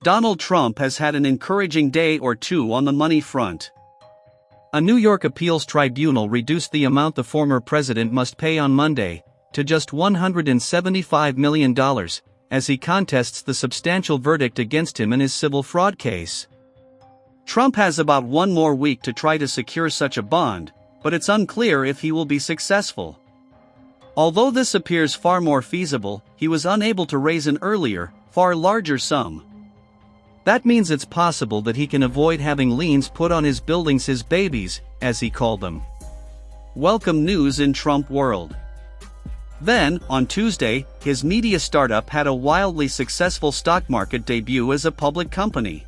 Donald Trump has had an encouraging day or two on the money front. A New York appeals tribunal reduced the amount the former president must pay on Monday to just $175 million, as he contests the substantial verdict against him in his civil fraud case. Trump has about one more week to try to secure such a bond, but it's unclear if he will be successful. Although this appears far more feasible, he was unable to raise an earlier, far larger sum. That means it's possible that he can avoid having liens put on his buildings, his babies, as he called them. Welcome news in Trump world. Then, on Tuesday, his media startup had a wildly successful stock market debut as a public company.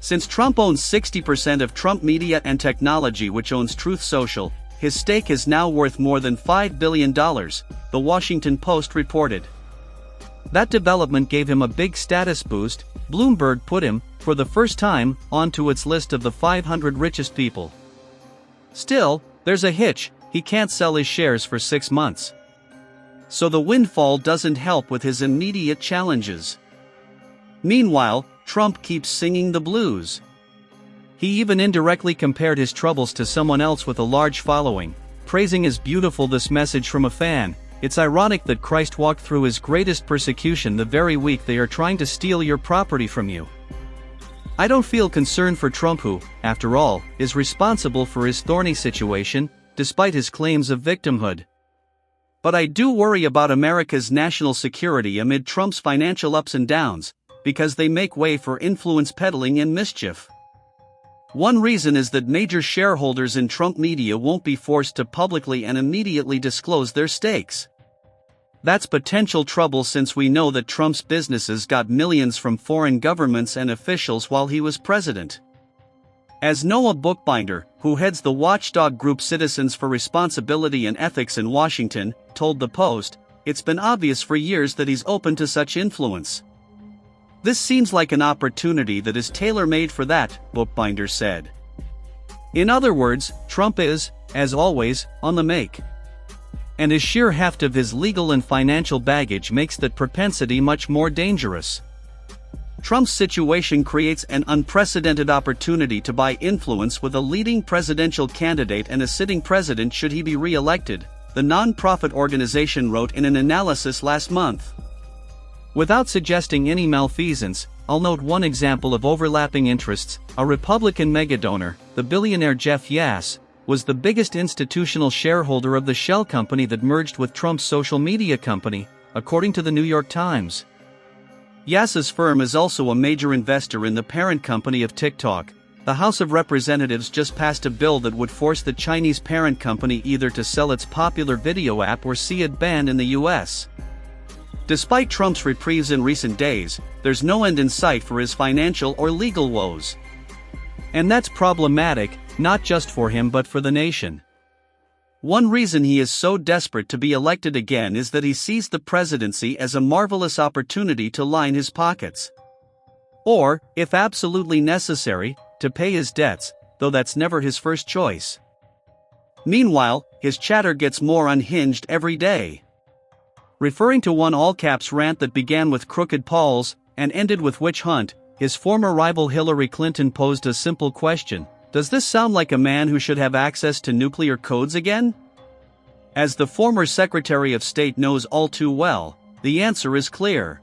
Since Trump owns 60% of Trump Media and Technology, which owns Truth Social, his stake is now worth more than $5 billion, The Washington Post reported. That development gave him a big status boost. Bloomberg put him, for the first time, onto its list of the 500 richest people. Still, there's a hitch: he can't sell his shares for 6 months. So the windfall doesn't help with his immediate challenges. Meanwhile, Trump keeps singing the blues. He even indirectly compared his troubles to someone else with a large following, praising as beautiful this message from a fan: "It's ironic that Christ walked through his greatest persecution the very week they are trying to steal your property from you." I don't feel concern for Trump, who, after all, is responsible for his thorny situation, despite his claims of victimhood. But I do worry about America's national security amid Trump's financial ups and downs, because they make way for influence peddling and mischief. One reason is that major shareholders in Trump Media won't be forced to publicly and immediately disclose their stakes. That's potential trouble, since we know that Trump's businesses got millions from foreign governments and officials while he was president. As Noah Bookbinder, who heads the watchdog group Citizens for Responsibility and Ethics in Washington, told the Post, it's been obvious for years that he's open to such influence. This seems like an opportunity that is tailor-made for that, Bookbinder said. In other words, Trump is, as always, on the make. And his sheer heft of his legal and financial baggage makes that propensity much more dangerous. Trump's situation creates an unprecedented opportunity to buy influence with a leading presidential candidate and a sitting president should he be re-elected, the non-profit organization wrote in an analysis last month. Without suggesting any malfeasance, I'll note one example of overlapping interests. A Republican megadonor, the billionaire Jeff Yass, was the biggest institutional shareholder of the shell company that merged with Trump's social media company, according to the New York Times. Yass's firm is also a major investor in the parent company of TikTok. The House of Representatives just passed a bill that would force the Chinese parent company either to sell its popular video app or see it banned in the US. Despite Trump's reprieves in recent days, there's no end in sight for his financial or legal woes. And that's problematic, not just for him but for the nation. One reason he is so desperate to be elected again is that he sees the presidency as a marvelous opportunity to line his pockets. Or, if absolutely necessary, to pay his debts, though that's never his first choice. Meanwhile, his chatter gets more unhinged every day. Referring to one all-caps rant that began with crooked Pauls and ended with witch hunt, his former rival Hillary Clinton posed a simple question: does this sound like a man who should have access to nuclear codes again? As the former Secretary of State knows all too well, the answer is clear.